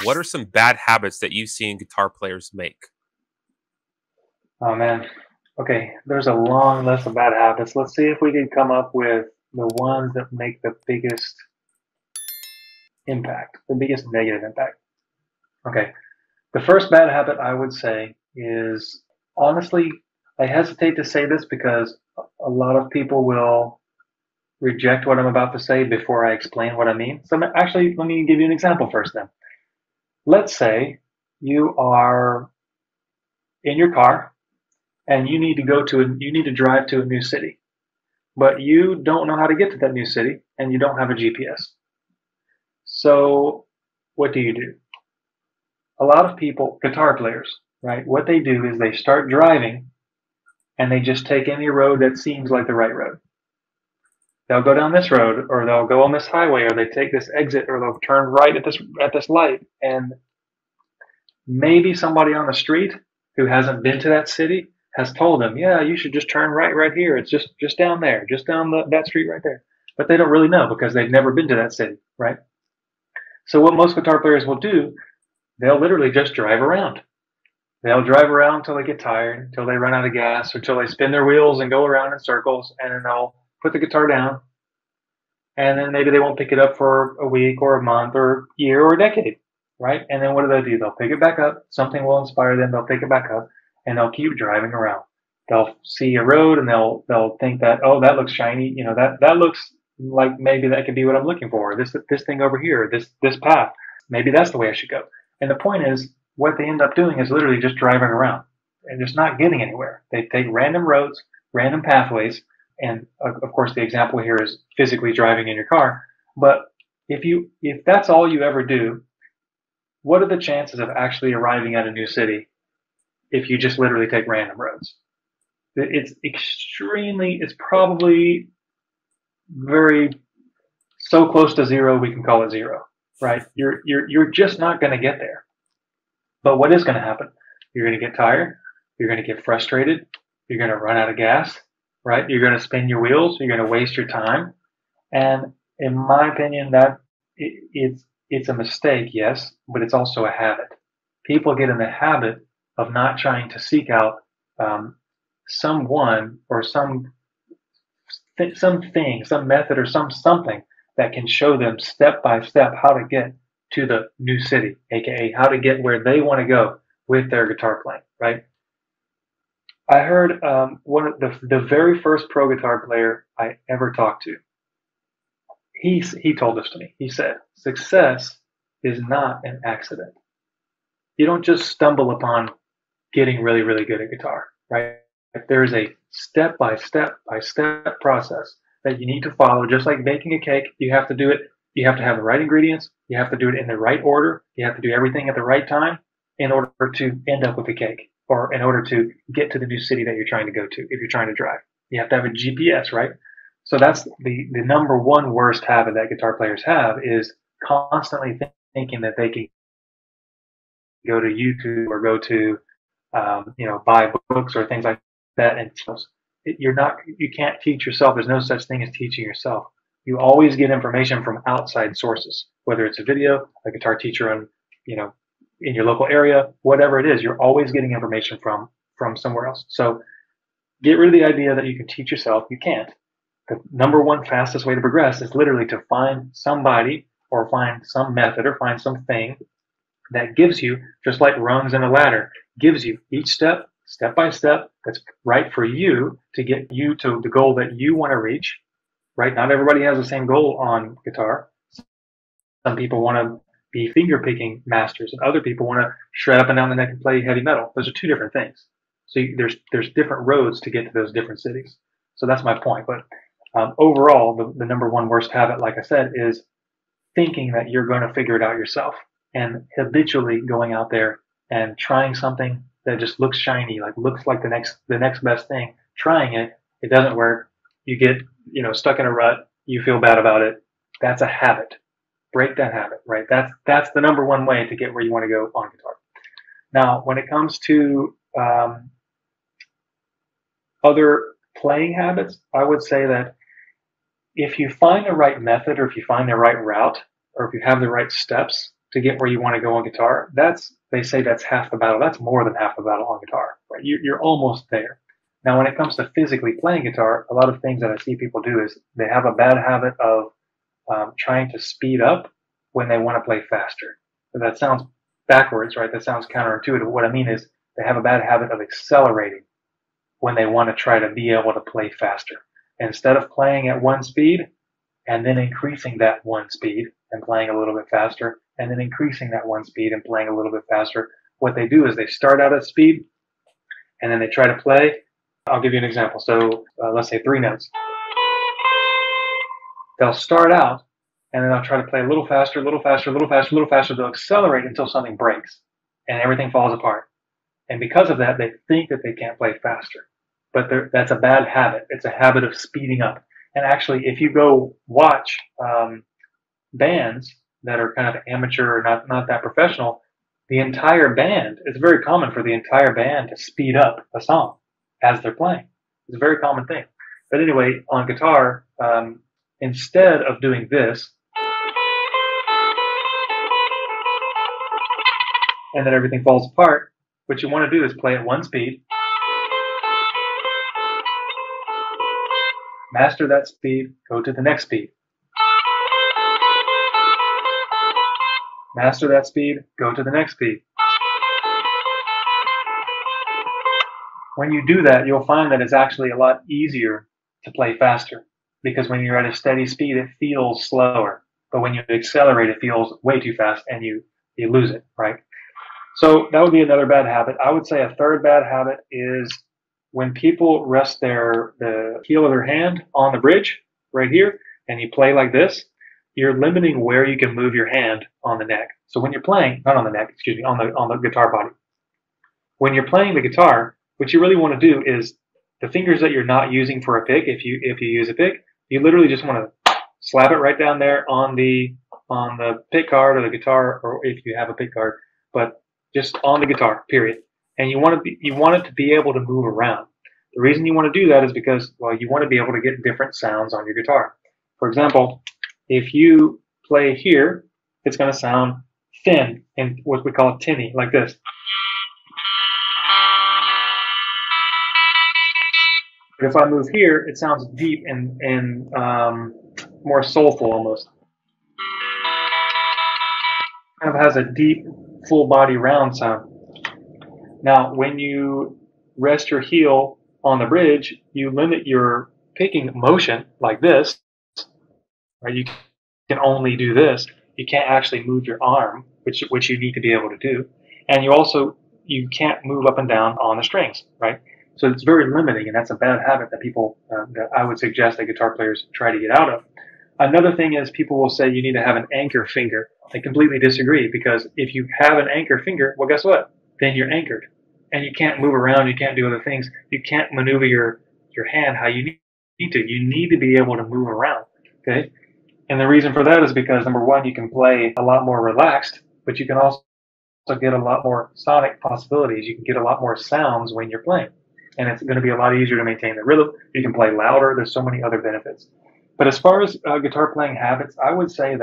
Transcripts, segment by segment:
what are some bad habits that you've seen guitar players make? Oh man. Okay, there's a long list of bad habits. Let's see if we can come up with the ones that make the biggest impact, the biggest negative impact. Okay, the first bad habit I would say is, honestly, I hesitate to say this because a lot of people will reject what I'm about to say before I explain what I mean. So actually, let me give you an example first then. Let's say you are in your car and you need to drive to a new city, but you don't know how to get to that new city and you don't have a GPS. So what do? A lot of people, guitar players, right? What they do is they start driving and they just take any road that seems like the right road. They'll go down this road or they'll go on this highway or they take this exit or they'll turn right at this light, and maybe somebody on the street who hasn't been to that city has told them, yeah, you should just turn right here. It's just down there, just down that street right there. But they don't really know because they've never been to that city, right? So what most guitar players will do, they'll literally just drive around. They'll drive around until they get tired, until they run out of gas, or until they spin their wheels and go around in circles, and then they'll put the guitar down, and then maybe they won't pick it up for a week or a month or a year or a decade, right? And then what do? They'll pick it back up. Something will inspire them. They'll pick it back up, and they'll keep driving around. They'll see a road, and they'll think that, oh, that looks shiny. You know, that looks like maybe that could be what I'm looking for. This thing over here, this path, maybe that's the way I should go. And the point is, what they end up doing is literally just driving around and just not getting anywhere. They take random roads, random pathways, and of course the example here is physically driving in your car. But if that's all you ever do, what are the chances of actually arriving at a new city if you just literally take random roads? It's probably very so close to zero we can call it zero, right? You're just not going to get there. But what is going to happen? You're going to get tired. You're going to get frustrated. You're going to run out of gas, right? You're going to spin your wheels. You're going to waste your time. And in my opinion, it's a mistake, yes, but it's also a habit. People get in the habit of not trying to seek out someone or something, some method or something that can show them step by step how to get to the new city, aka how to get where they want to go with their guitar playing, right? I heard one of the very first pro guitar player I ever talked to. He told this to me. He said, "Success is not an accident. You don't just stumble upon getting really good at guitar, right? There's a step by step process that you need to follow. Just like baking a cake, you have to do it. You have to have the right ingredients. You have to do it in the right order. You have to do everything at the right time in order to end up with the cake, or in order to get to the new city that you're trying to go to. If you're trying to drive, you have to have a GPS, right? So that's the number one worst habit that guitar players have, is constantly thinking that they can go to YouTube or go to buy books or things like that, and you can't teach yourself. There's no such thing as teaching yourself. You always get information from outside sources, whether it's a video, a guitar teacher in your local area, whatever it is. You're always getting information from somewhere else. So get rid of the idea that you can teach yourself. You can't. The number one fastest way to progress is literally to find somebody or find some method or find something that gives you, just like rungs in a ladder, gives you each step by step, that's right for you to get you to the goal that you want to reach, right? Not everybody has the same goal on guitar. Some people want to be finger picking masters, and other people want to shred up and down the neck and play heavy metal. Those are two different things. So there's different roads to get to those different cities. So that's my point. But overall, the number one worst habit, like I said, is thinking that you're going to figure it out yourself, and habitually going out there and trying something that just looks shiny, looks like the next best thing. Trying it, it doesn't work. You get stuck in a rut. You feel bad about it. That's a habit. Break that habit, right? That's the number one way to get where you want to go on guitar. Now, when it comes to other playing habits, I would say that if you find the right method, or if you find the right route, or if you have the right steps to get where you want to go on guitar, they say that's half the battle. That's more than half the battle on guitar, right? You're almost there. Now, when it comes to physically playing guitar, a lot of things that I see people do is they have a bad habit of trying to speed up when they want to play faster. So that sounds backwards, right? That sounds counterintuitive. What I mean is they have a bad habit of accelerating when they want to try to be able to play faster. Instead of playing at one speed and then increasing that one speed and playing a little bit faster, and then increasing that one speed and playing a little bit faster, what they do is they start out at speed and then they try to play. I'll give you an example. So let's say 3 notes. They'll start out and then they'll try to play a little faster, a little faster, a little faster, a little faster. They'll accelerate until something breaks and everything falls apart. And because of that, they think that they can't play faster. But that's a bad habit. It's a habit of speeding up. And actually, if you go watch bands that are kind of amateur or not that professional, the entire band, it's very common for the entire band to speed up a song as they're playing. It's a very common thing. But anyway, on guitar, instead of doing this, and then everything falls apart, what you want to do is play at one speed, master that speed, go to the next speed. Master that speed, go to the next speed. When you do that, you'll find that it's actually a lot easier to play faster, because when you're at a steady speed, it feels slower. But when you accelerate, it feels way too fast and you lose it, right? So that would be another bad habit. I would say a third bad habit is when people rest the heel of their hand on the bridge right here and you play like this, you're limiting where you can move your hand on the neck. So when you're playing, not on the neck, excuse me, on the guitar body. When you're playing the guitar, what you really want to do is the fingers that you're not using for a pick, if you use a pick, you literally just want to slap it right down there on the pick guard or the guitar, or if you have a pick guard, but just on the guitar, period. And you want it to be able to move around. The reason you want to do that is because, well, you want to be able to get different sounds on your guitar. For example, if you play here, it's going to sound thin and what we call tinny, like this. But if I move here, it sounds deep and more soulful almost. Kind of has a deep, full body round sound. Now, when you rest your heel on the bridge, you limit your picking motion like this, right? You can only do this. You can't actually move your arm, which you need to be able to do. And you can't move up and down on the strings, right? So it's very limiting, and that's a bad habit that that I would suggest that guitar players try to get out of. Another thing is people will say you need to have an anchor finger. I completely disagree, because if you have an anchor finger, well, guess what? Then you're anchored. And you can't move around, you can't do other things. You can't maneuver your hand how you need to. You need to be able to move around, okay? And the reason for that is because, number one, you can play a lot more relaxed, but you can also get a lot more sonic possibilities. You can get a lot more sounds when you're playing. And it's going to be a lot easier to maintain the rhythm. You can play louder. There's so many other benefits. But as far as guitar playing habits, I would say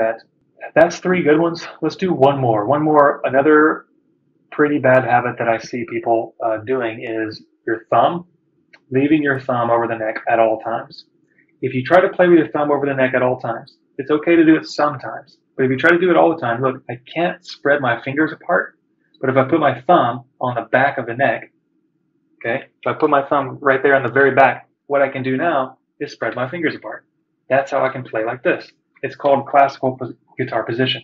that's 3 good ones. Let's do one more. Another pretty bad habit that I see people doing is your thumb, leaving your thumb over the neck at all times. If you try to play with your thumb over the neck at all times, it's okay to do it sometimes. But if you try to do it all the time, look, I can't spread my fingers apart. But if I put my thumb on the back of the neck, okay, if I put my thumb right there on the very back, what I can do now is spread my fingers apart. That's how I can play like this. It's called classical guitar position.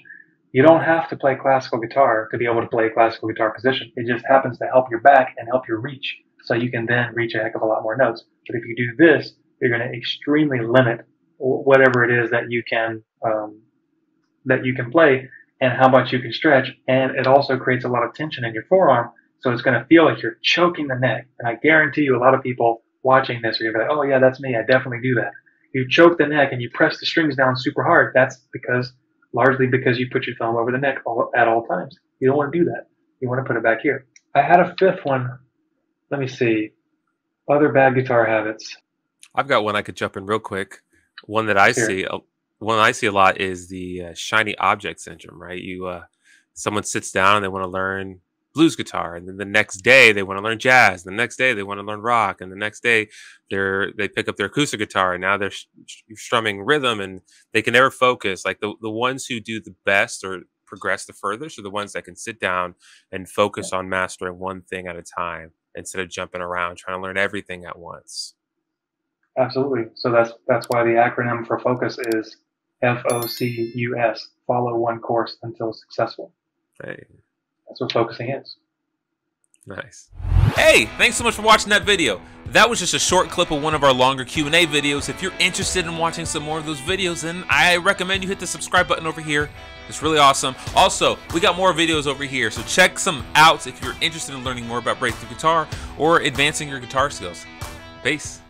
You don't have to play classical guitar to be able to play classical guitar position. It just happens to help your back and help your reach, so you can then reach a heck of a lot more notes. But if you do this, you're going to extremely limit whatever it is that you can play and how much you can stretch. And it also creates a lot of tension in your forearm, so it's going to feel like you're choking the neck. And I guarantee you, a lot of people watching this are going to be like, "Oh yeah, that's me. I definitely do that." You choke the neck and you press the strings down super hard. That's largely because you put your thumb over the neck at all times. You don't want to do that. You want to put it back here. I had a 5th one. Let me see. Other bad guitar habits. I've got one I could jump in real quick. One I see a lot is the shiny object syndrome, right? someone sits down and they want to learn blues guitar, and then the next day they want to learn jazz, the next day they want to learn rock, and the next day they pick up their acoustic guitar and now they're strumming rhythm, and they can never focus. Like the ones who do the best or progress the furthest are the ones that can sit down and Yeah, focus on mastering one thing at a time instead of jumping around trying to learn everything at once. absolutely. So that's why the acronym for focus is FOCUS. Follow one course until successful. Hey, That's what focusing is. nice. Hey, thanks so much for watching that video. That was just a short clip of one of our longer Q&A videos. If you're interested in watching some more of those videos, then I recommend you hit the subscribe button over here. It's really awesome. Also, we got more videos over here, so check some out if you're interested in learning more about breakthrough guitar or advancing your guitar skills. Peace.